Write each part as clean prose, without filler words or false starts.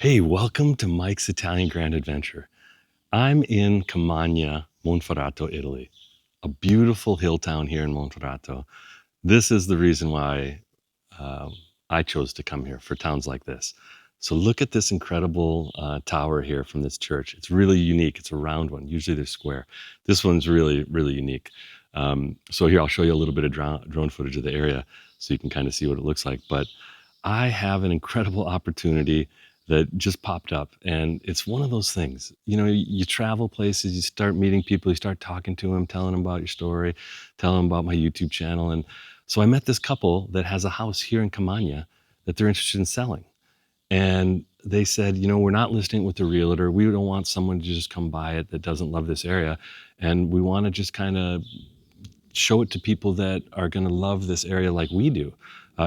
Hey, welcome to Mike's Italian Grand Adventure. I'm in Camagna Monferrato, Italy, a beautiful hill town here in Monferrato. This is the reason why uh, I chose to come here for towns like this. So look at this incredible tower here from this church. It's really unique. It's a round one. Usually they're square. This one's really, really unique. So here, I'll show you a little bit of drone footage of the area so you can kind of see what it looks like. But I have an incredible opportunity that just popped up. And it's one of those things, you travel places, you start meeting people, you start talking to them, telling them about your story, telling them about my YouTube channel. And so I met this couple that has a house here in Camagna that they're interested in selling. And they said, we're not listing it with the realtor. We don't want someone to just come buy it that doesn't love this area. And we want to just kind of show it to people that are going to love this area like we do.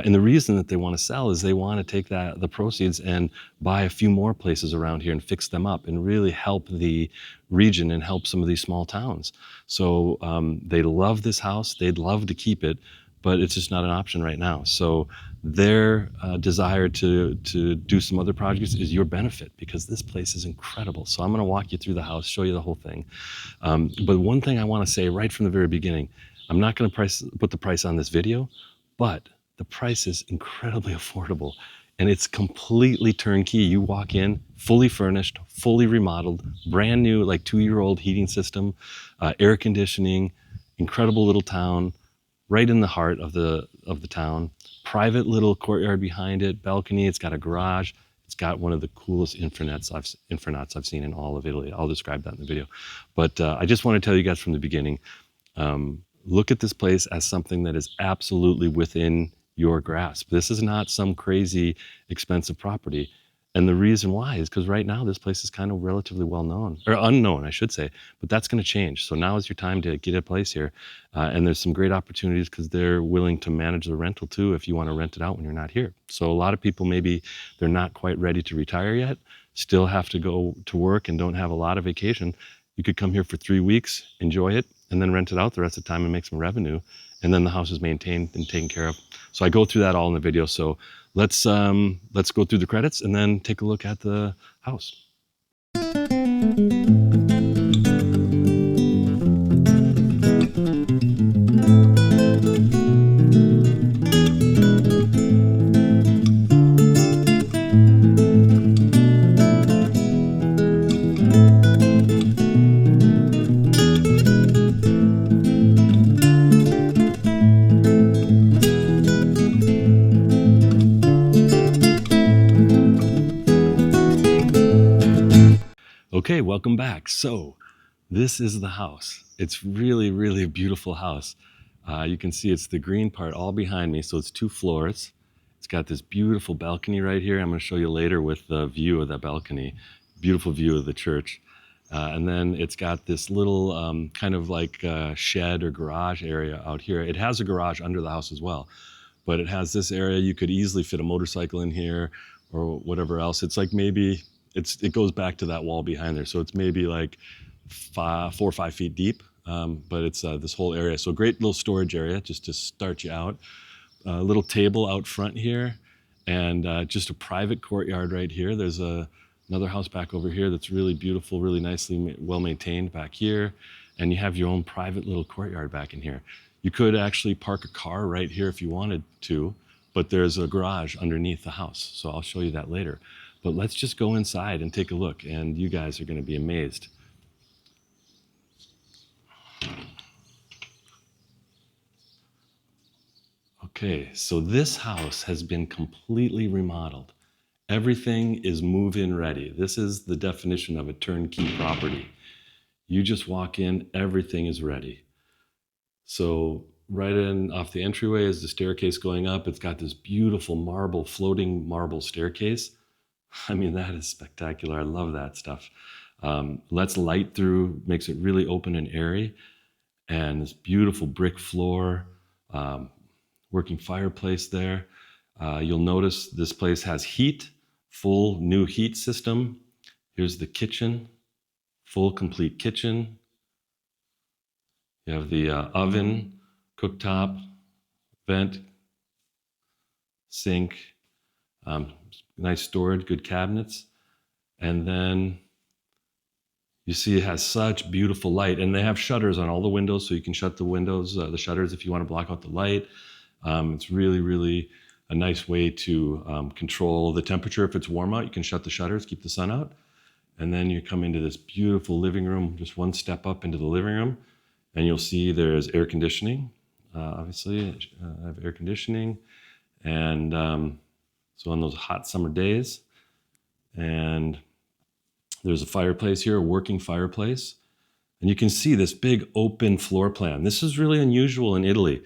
And the reason that they want to sell is they want to take the proceeds and buy a few more places around here and fix them up and really help the region and help some of these small towns. So they love this house. They'd love to keep it, but it's just not an option right now. So their desire to do some other projects is your benefit because this place is incredible. So I'm going to walk you through the house, show you the whole thing. But one thing I want to say right from the very beginning, I'm not going to put the price on this video, but the price is incredibly affordable and it's completely turnkey. You walk in, fully furnished, fully remodeled, brand new, like 2-year-old heating system, air conditioning, incredible little town, right in the heart of the town. Private little courtyard behind it, balcony. It's got a garage. It's got one of the coolest infernots I've seen in all of Italy. I'll describe that in the video. But I just want to tell you guys from the beginning, look at this place as something that is absolutely within your grasp. This is not some crazy expensive property. And the reason why is because right now this place is kind of relatively well known, or unknown, I should say, but that's going to change. So now is your time to get a place here. And there's some great opportunities because they're willing to manage the rental too if you want to rent it out when you're not here. So a lot of people, maybe they're not quite ready to retire yet, still have to go to work and don't have a lot of vacation. You could come here for 3 weeks, enjoy it, and then rent it out the rest of the time and make some revenue. And then the house is maintained and taken care of. So I go through that all in the video. So let's go through the credits and then take a look at the house. Okay, welcome back. So this is the house. It's really, really a beautiful house. You can see it's the green part all behind me. So it's 2 floors. It's got this beautiful balcony right here. I'm going to show you later with the view of that balcony. Beautiful view of the church. And then it's got this little kind of like shed or garage area out here. It has a garage under the house as well. But it has this area. You could easily fit a motorcycle in here or whatever else. It's like maybe it goes back to that wall behind there. So it's maybe like 4 or 5 feet deep, but it's this whole area. So great little storage area just to start you out. A little table out front here and just a private courtyard right here. There's another house back over here that's really beautiful, really nicely well maintained back here. And you have your own private little courtyard back in here. You could actually park a car right here if you wanted to, but there's a garage underneath the house. So I'll show you that later. But let's just go inside and take a look, and you guys are going to be amazed. Okay, so this house has been completely remodeled. Everything is move-in ready. This is the definition of a turnkey property. You just walk in, everything is ready. So right in off the entryway is the staircase going up. It's got this beautiful floating marble staircase. I mean, that is spectacular. I love that stuff. Lets light through, makes it really open and airy. And this beautiful brick floor, working fireplace there. You'll notice this place has heat, full new heat system. Here's the kitchen, full complete kitchen. You have the oven, cooktop, vent, sink, nice storage, good cabinets. And then you see it has such beautiful light, and they have shutters on all the windows, so you can shut the windows, the shutters, if you want to block out the light. It's really, really a nice way to control the temperature. If it's warm out, you can shut the shutters, keep the sun out. And then you come into this beautiful living room, just one step up into the living room, and you'll see there's air conditioning. Obviously, I have air conditioning, and so on those hot summer days, and there's a fireplace here, a working fireplace. And you can see this big open floor plan. This is really unusual in Italy.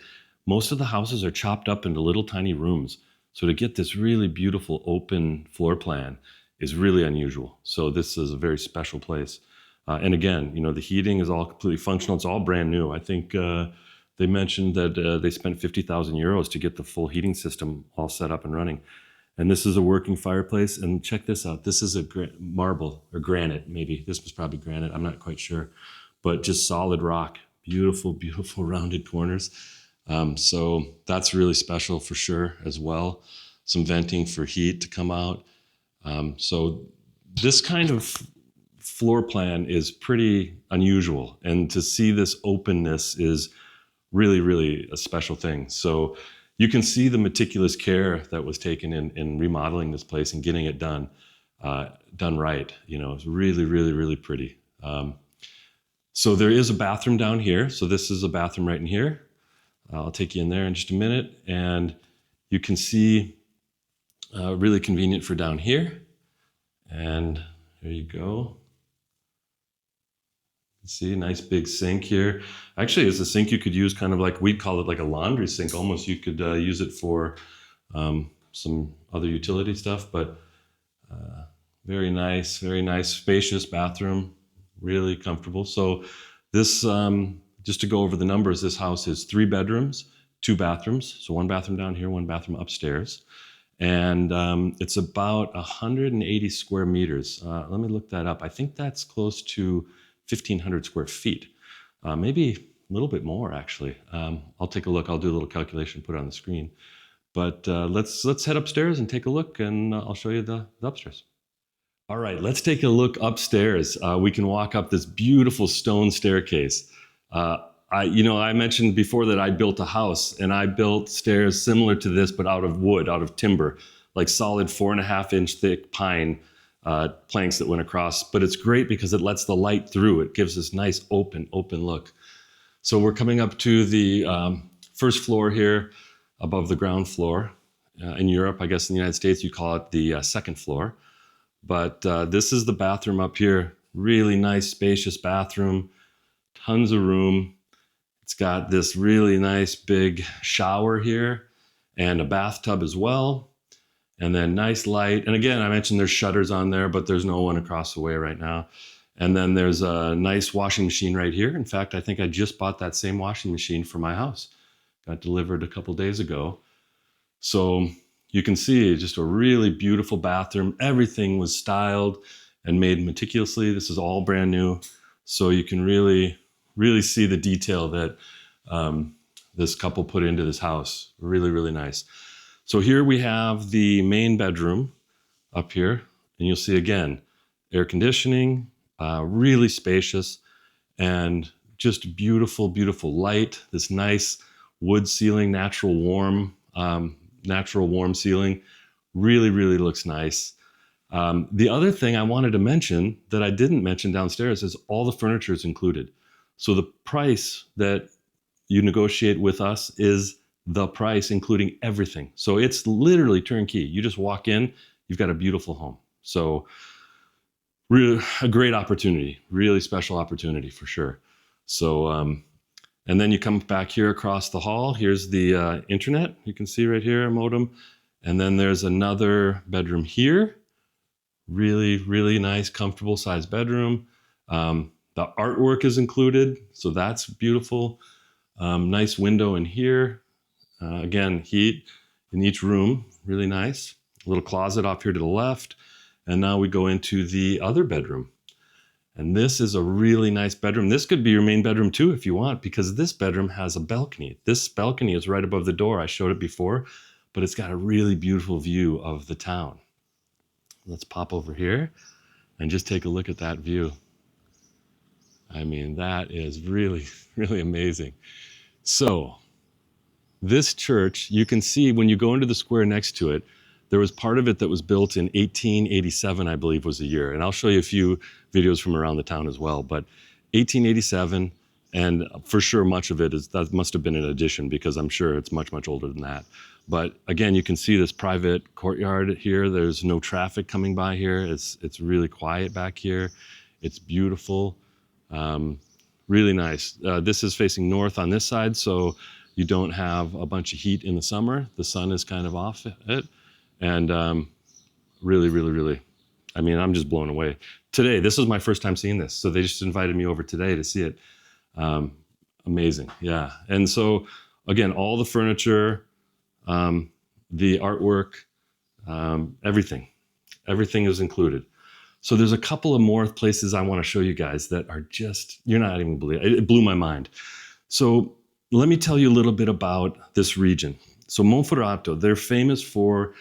Most of the houses are chopped up into little tiny rooms. So to get this really beautiful open floor plan is really unusual. So this is a very special place. And again, you know, the heating is all completely functional. It's all brand new. I think they mentioned that they spent 50,000 euros to get the full heating system all set up and running. And this is a working fireplace. And check this out. This is a marble or granite, maybe. This was probably granite. I'm not quite sure. But just solid rock. Beautiful, beautiful rounded corners. So that's really special for sure as well. Some venting for heat to come out. So this kind of floor plan is pretty unusual. And to see this openness is really, really a special thing. So you can see the meticulous care that was taken in remodeling this place and getting it done right. You know, it's really, really, really pretty. So there is a bathroom down here. So this is a bathroom right in here. I'll take you in there in just a minute. And you can see really convenient for down here. And there you go. See, nice big sink here. Actually, it's a sink you could use kind of like, we'd call it like a laundry sink almost. You could use it for some other utility stuff, but very nice, spacious bathroom, really comfortable. So this, just to go over the numbers, this house is 3 bedrooms, 2 bathrooms. So 1 bathroom down here, 1 bathroom upstairs. And it's about 180 square meters. Let me look that up. I think that's close to 1,500 square feet, maybe a little bit more actually. I'll take a look. I'll do a little calculation, put it on the screen. But let's head upstairs and take a look, and I'll show you the upstairs. All right, let's take a look upstairs. We can walk up this beautiful stone staircase. I mentioned before that I built a house, and I built stairs similar to this, but out of wood, out of timber, like solid 4.5-inch thick pine planks that went across. But it's great because it lets the light through. It gives this nice open look. So we're coming up to the first floor here above the ground floor. In Europe, I guess in the United States, you call it the second floor. But this is the bathroom up here. Really nice, spacious bathroom, tons of room. It's got this really nice big shower here and a bathtub as well. And then nice light. And again, I mentioned there's shutters on there, but there's no one across the way right now. And then there's a nice washing machine right here. In fact, I think I just bought that same washing machine for my house. Got delivered a couple days ago. So you can see just a really beautiful bathroom. Everything was styled and made meticulously. This is all brand new. So you can really, really see the detail that this couple put into this house. Really, really nice. So here we have the main bedroom up here, and you'll see again, air conditioning, really spacious, and just beautiful, beautiful light. This nice wood ceiling, natural warm ceiling. Really, really looks nice. The other thing I wanted to mention that I didn't mention downstairs is all the furniture is included. So the price that you negotiate with us is the price, including everything. So it's literally turnkey. You just walk in, you've got a beautiful home. So really a great opportunity, really special opportunity for sure. So, and then you come back here across the hall. Here's the internet. You can see right here, a modem. And then there's another bedroom here. Really, really nice, comfortable sized bedroom. The artwork is included, so that's beautiful. Nice window in here. Again, heat in each room, really nice. A little closet off here to the left. And now we go into the other bedroom. And this is a really nice bedroom. This could be your main bedroom too if you want, because this bedroom has a balcony. This balcony is right above the door. I showed it before, but it's got a really beautiful view of the town. Let's pop over here. And just take a look at that view. I mean, that is really, really amazing. So this church, you can see when you go into the square next to it, there was part of it that was built in 1887, I believe was the year. And I'll show you a few videos from around the town as well. But 1887, and for sure much of it is, that must have been an addition because I'm sure it's much, much older than that. But again, you can see this private courtyard here. There's no traffic coming by here. It's really quiet back here. It's beautiful. Really nice. This is facing north on this side, so you don't have a bunch of heat in the summer. The sun is kind of off it. And really, really, really, I mean, I'm just blown away. Today, this was my first time seeing this. So they just invited me over today to see it. Amazing, yeah. And so, again, all the furniture, the artwork, everything is included. So there's a couple of more places I want to show you guys that are just, you're not even believe it. It blew my mind. So let me tell you a little bit about this region. So Monferrato, they're famous for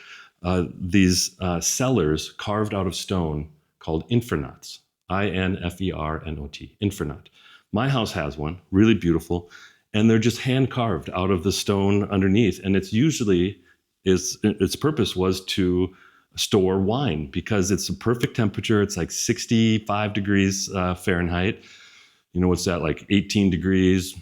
these cellars carved out of stone called infernots, I-N-F-E-R-N-O-T, infernot. My house has one, really beautiful, and they're just hand carved out of the stone underneath. And it's usually, its purpose was to store wine because it's a perfect temperature. It's like 65 degrees Fahrenheit. You know, what's that, like 18 degrees,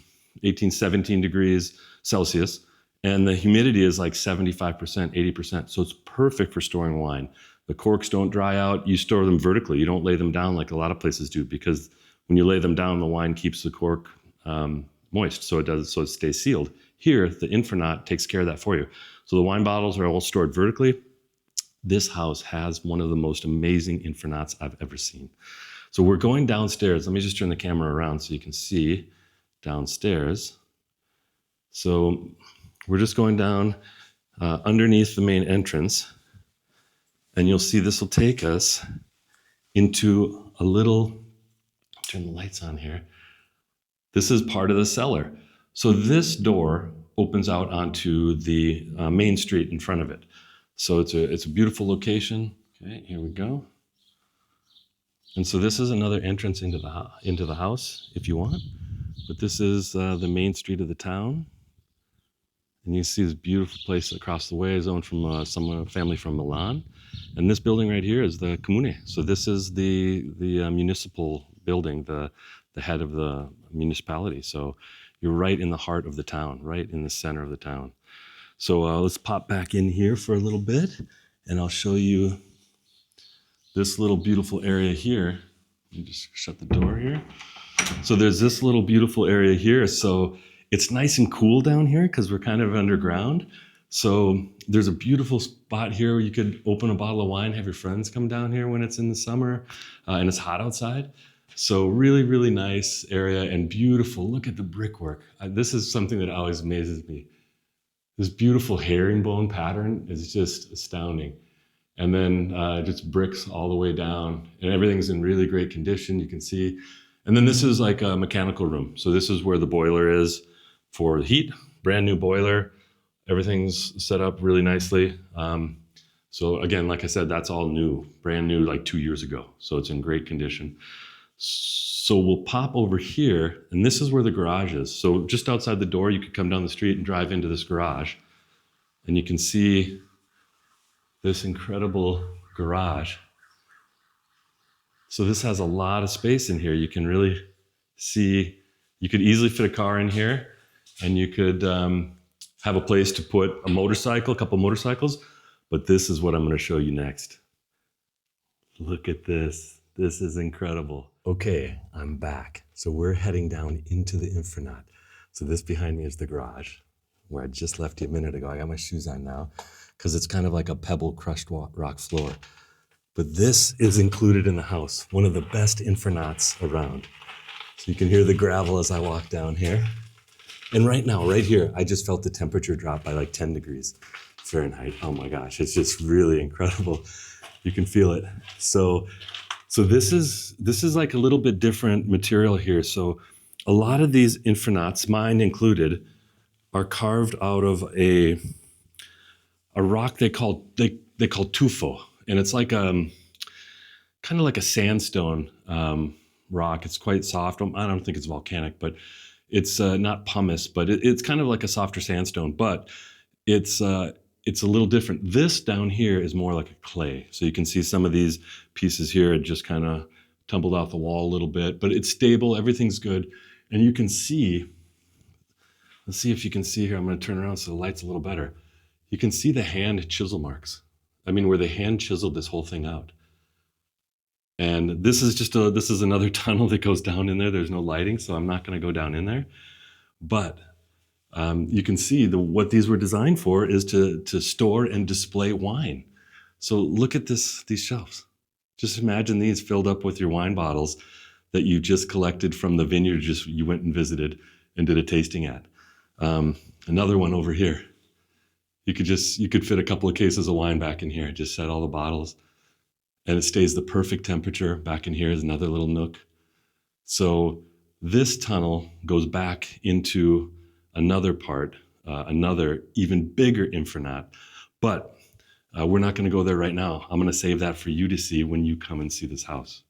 18, 17 degrees Celsius. And the humidity is like 75%, 80%. So it's perfect for storing wine. The corks don't dry out. You store them vertically. You don't lay them down like a lot of places do, because when you lay them down, the wine keeps the cork moist. So it stays sealed. Here, the infernot takes care of that for you. So the wine bottles are all stored vertically. This house has one of the most amazing infernots I've ever seen. So we're going downstairs. Let me just turn the camera around so you can see downstairs. So we're just going down underneath the main entrance, and you'll see this will take us into a little, turn the lights on here. This is part of the cellar. So this door opens out onto the main street in front of it. So it's a beautiful location. Okay, here we go. And so this is another entrance into the house if you want. But this is the main street of the town. And you see this beautiful place across the way is owned from a family from Milan. And this building right here is the Comune. So this is the municipal building, the head of the municipality. So you're right in the heart of the town, right in the center of the town. So let's pop back in here for a little bit, and I'll show you this little beautiful area here. Let me just shut the door here. So there's this little beautiful area here. So it's nice and cool down here because we're kind of underground. So there's a beautiful spot here where you could open a bottle of wine, have your friends come down here when it's in the summer and it's hot outside. So really, really nice area and beautiful. Look at the brickwork. This is something that always amazes me. This beautiful herringbone pattern is just astounding. And then just bricks all the way down, and everything's in really great condition, you can see. And then this is like a mechanical room. So this is where the boiler is for the heat, brand new boiler. Everything's set up really nicely. So again, like I said, that's all new, brand new, like 2 years ago. So it's in great condition. So we'll pop over here, and this is where the garage is. So just outside the door, you could come down the street and drive into this garage, and you can see this incredible garage. So this has a lot of space in here. You can really see, you could easily fit a car in here, and you could have a place to put a motorcycle, a couple motorcycles, but this is what I'm gonna show you next. Look at this. This is incredible. Okay, I'm back. So we're heading down into the infernot. So this behind me is the garage, where I just left you a minute ago. I got my shoes on now, because it's kind of like a pebble crushed rock floor. But this is included in the house, one of the best infernots around. So you can hear the gravel as I walk down here. And right now, right here, I just felt the temperature drop by like 10 degrees Fahrenheit. Oh my gosh, it's just really incredible. You can feel it. So this is like a little bit different material here. So a lot of these infernots, mine included, are carved out of a rock they call tufo, and it's like kind kind of like a sandstone rock. It's quite soft. I don't think it's volcanic, but it's not pumice, but it's kind of like a softer sandstone. But it's a little different. This down here is more like a clay. So you can see some of these pieces here. It just kind of tumbled off the wall a little bit, but it's stable. Everything's good, and you can see. Let's see if you can see here. I'm going to turn around so the light's a little better. You can see the hand chisel marks. I mean, where they hand chiseled this whole thing out. And this is another tunnel that goes down in there. There's no lighting, so I'm not going to go down in there. But you can see what these were designed for is to store and display wine. So look at these shelves. Just imagine these filled up with your wine bottles that you just collected from the vineyard you went and visited and did a tasting at. Another one over here. You could fit a couple of cases of wine back in here. Just set all the bottles, and it stays the perfect temperature. Back in here is another little nook. So this tunnel goes back into another part, another even bigger infernot. But we're not going to go there right now. I'm going to save that for you to see when you come and see this house,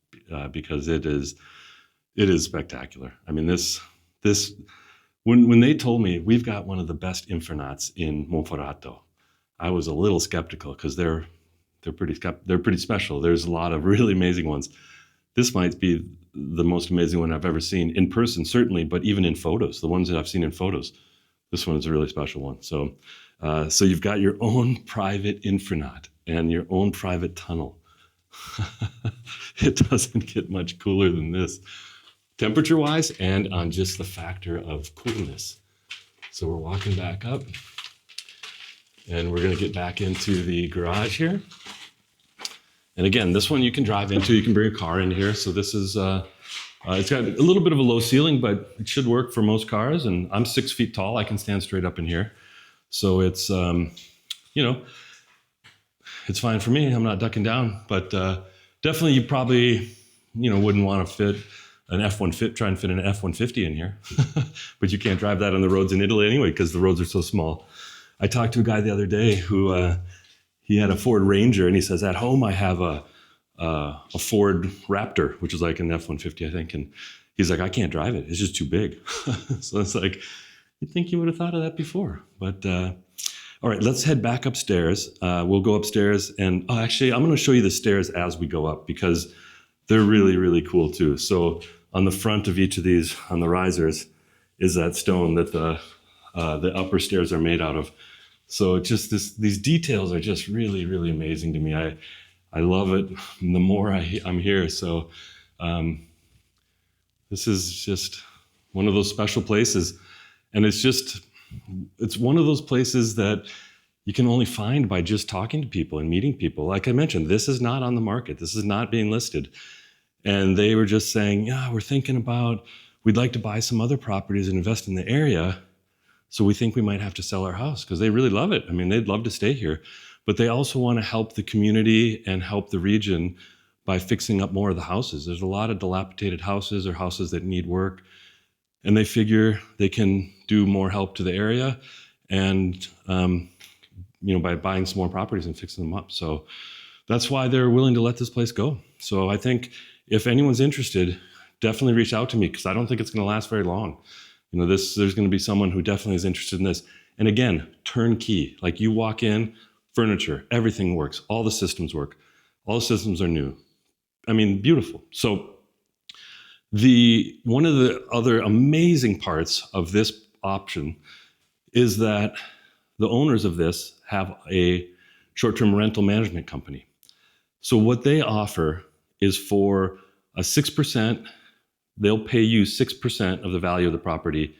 because it is spectacular. I mean, this when they told me we've got one of the best infernots in Monferrato, I was a little skeptical because they're pretty special. There's a lot of really amazing ones. This might be the most amazing one I've ever seen in person, certainly, but even in photos, the ones that I've seen in photos, this one is a really special one. So you've got your own private infernot and your own private tunnel. It doesn't get much cooler than this, temperature-wise, and on just the factor of coolness. So we're walking back up, and we're going to get back into the garage here. And again, this one you can drive into. You can bring a car in here. So this is, it's got a little bit of a low ceiling, but it should work for most cars. And I'm 6 feet tall. I can stand straight up in here. So it's, it's fine for me. I'm not ducking down. But definitely you probably, wouldn't want to fit an F-150, try and fit an F-150 in here. But you can't drive that on the roads in Italy anyway, because the roads are so small. I talked to a guy the other day who, he had a Ford Ranger, and he says, at home I have a Ford Raptor, which is like an F-150, I think. And he's like, I can't drive it. It's just too big. So it's like, you'd think you would have thought of that before. But all right, let's head back upstairs. We'll go upstairs, and actually, I'm going to show you the stairs as we go up, because they're really, really cool too. So on the front of each of these, on the risers, is that stone that the upper stairs are made out of. So just these details are just really, really amazing to me. I love it the more I'm here. So this is just one of those special places. And it's one of those places that you can only find by just talking to people and meeting people. Like I mentioned, this is not on the market. This is not being listed. And they were just saying, yeah, we'd like to buy some other properties and invest in the area. So we think we might have to sell our house, because they really love it. I mean, they'd love to stay here, but they also want to help the community and help the region by fixing up more of the houses. There's a lot of dilapidated houses or houses that need work, and they figure they can do more help to the area and, by buying some more properties and fixing them up. So that's why they're willing to let this place go. So I think if anyone's interested, definitely reach out to me, because I don't think it's going to last very long. There's going to be someone who definitely is interested in this. And again, turnkey. Like, you walk in, furniture, everything works. All the systems work. All the systems are new. I mean, beautiful. So one of the other amazing parts of this option is that the owners of this have a short-term rental management company. So what they offer is for a 6%, they'll pay you 6% of the value of the property,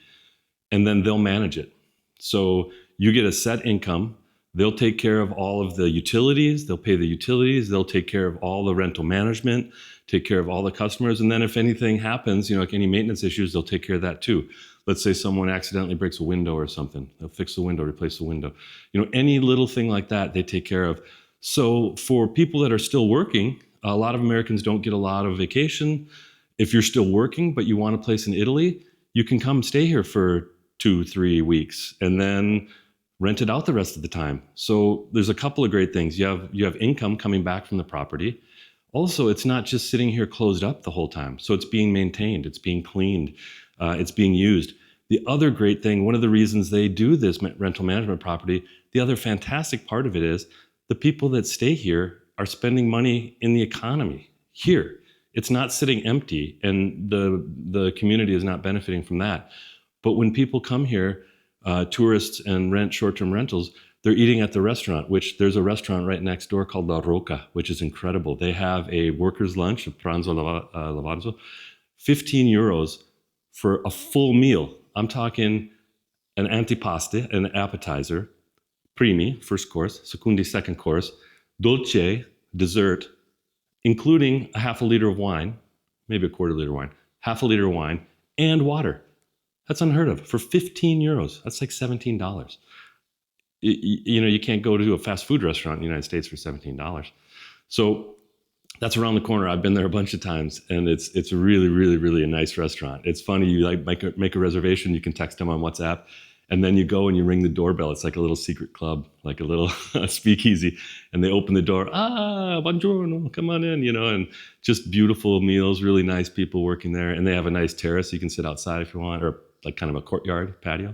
and then they'll manage it. So you get a set income. They'll take care of all of the utilities. They'll pay the utilities. They'll take care of all the rental management, take care of all the customers. And then if anything happens, like any maintenance issues, they'll take care of that too. Let's say someone accidentally breaks a window or something. They'll fix the window, replace the window. Any little thing like that, they take care of. So for people that are still working, a lot of Americans don't get a lot of vacation. If you're still working, but you want a place in Italy, you can come stay here for 2-3 weeks and then rent it out the rest of the time. So there's a couple of great things. You have income coming back from the property. Also, it's not just sitting here closed up the whole time. So it's being maintained, it's being cleaned, it's being used. The other great thing, one of the reasons they do this rental management property, the other fantastic part of it is the people that stay here are spending money in the economy here. It's not sitting empty, and the community is not benefiting from that. But when people come here, tourists, and rent short-term rentals, they're eating at the restaurant, which there's a restaurant right next door called La Roca, which is incredible. They have a worker's lunch, a pranzo lavazo, 15 euros for a full meal. I'm talking an antipasto, an appetizer, primi, first course, secondi, second course, dolce, dessert, including a half a liter of wine, maybe a quarter liter of wine, half a liter of wine, and water. That's unheard of. For 15 euros, that's like $17. You can't go to a fast food restaurant in the United States for $17. So that's around the corner. I've been there a bunch of times, and it's a really, really, really a nice restaurant. It's funny. You make a reservation. You can text them on WhatsApp, and then you go and you ring the doorbell. It's like a little secret club, like a little speakeasy, and they open the door. Buongiorno, come on in. And just beautiful meals, really nice people working there, and they have a nice terrace. You can sit outside if you want, or like kind of a courtyard patio.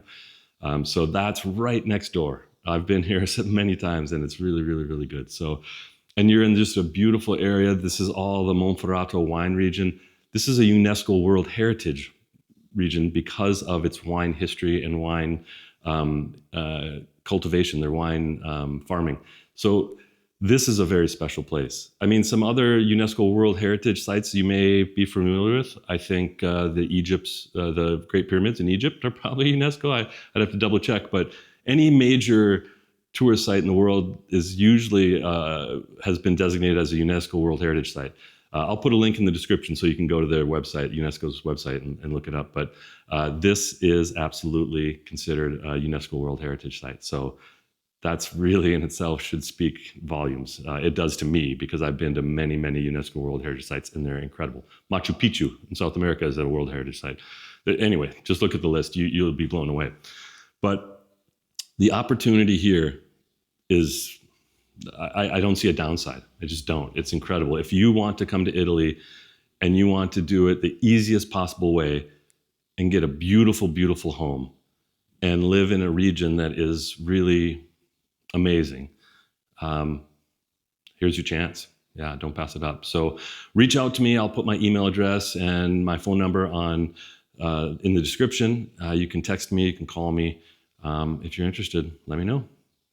So that's right next door. I've been here many times, and it's really, really, really good. So, and you're in just a beautiful area. This is all the Monferrato wine region. This is a UNESCO World Heritage region because of its wine history and wine cultivation, their wine farming. So this is a very special place. I mean, some other UNESCO World Heritage sites you may be familiar with. I think the Great Pyramids in Egypt are probably UNESCO. I'd have to double check, but any major tourist site in the world is usually has been designated as a UNESCO World Heritage Site. I'll put a link in the description so you can go to their website, UNESCO's website, and look it up. But this is absolutely considered a UNESCO World Heritage Site. So that's really in itself should speak volumes. It does to me because I've been to many, many UNESCO World Heritage Sites, and they're incredible. Machu Picchu in South America is a World Heritage Site. But anyway, just look at the list. You'll be blown away. But the opportunity here is, I don't see a downside. I just don't. It's incredible. If you want to come to Italy and you want to do it the easiest possible way and get a beautiful, beautiful home and live in a region that is really amazing, here's your chance. Yeah, don't pass it up. So reach out to me. I'll put my email address and my phone number in the description. You can text me, you can call me. If you're interested, let me know.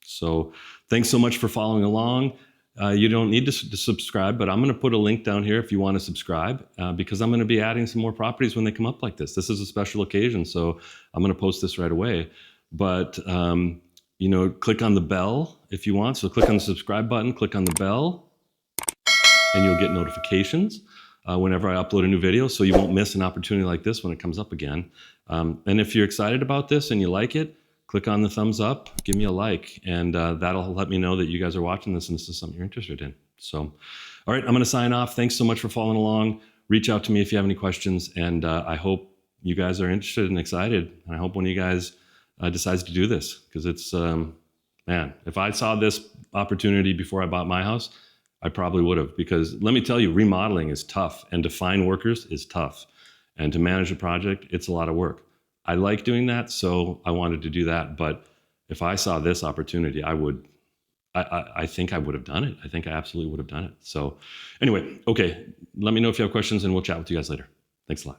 So thanks so much for following along. You don't need to subscribe, but I'm going to put a link down here if you want to subscribe, because I'm going to be adding some more properties when they come up like this. This is a special occasion, so I'm going to post this right away. But, click on the bell if you want. So click on the subscribe button, click on the bell, and you'll get notifications whenever I upload a new video, so you won't miss an opportunity like this when it comes up again. And if you're excited about this and you like it, click on the thumbs up, give me a like, and that'll let me know that you guys are watching this and this is something you're interested in. So, all right, I'm going to sign off. Thanks so much for following along. Reach out to me if you have any questions, and I hope you guys are interested and excited. And I hope one of you guys decides to do this, because it's, man, if I saw this opportunity before I bought my house, I probably would have, because let me tell you, remodeling is tough, and to find workers is tough. And to manage a project, it's a lot of work. I like doing that, so I wanted to do that. But if I saw this opportunity, I think I would have done it. I think I absolutely would have done it. So anyway, okay, let me know if you have questions, and we'll chat with you guys later. Thanks a lot.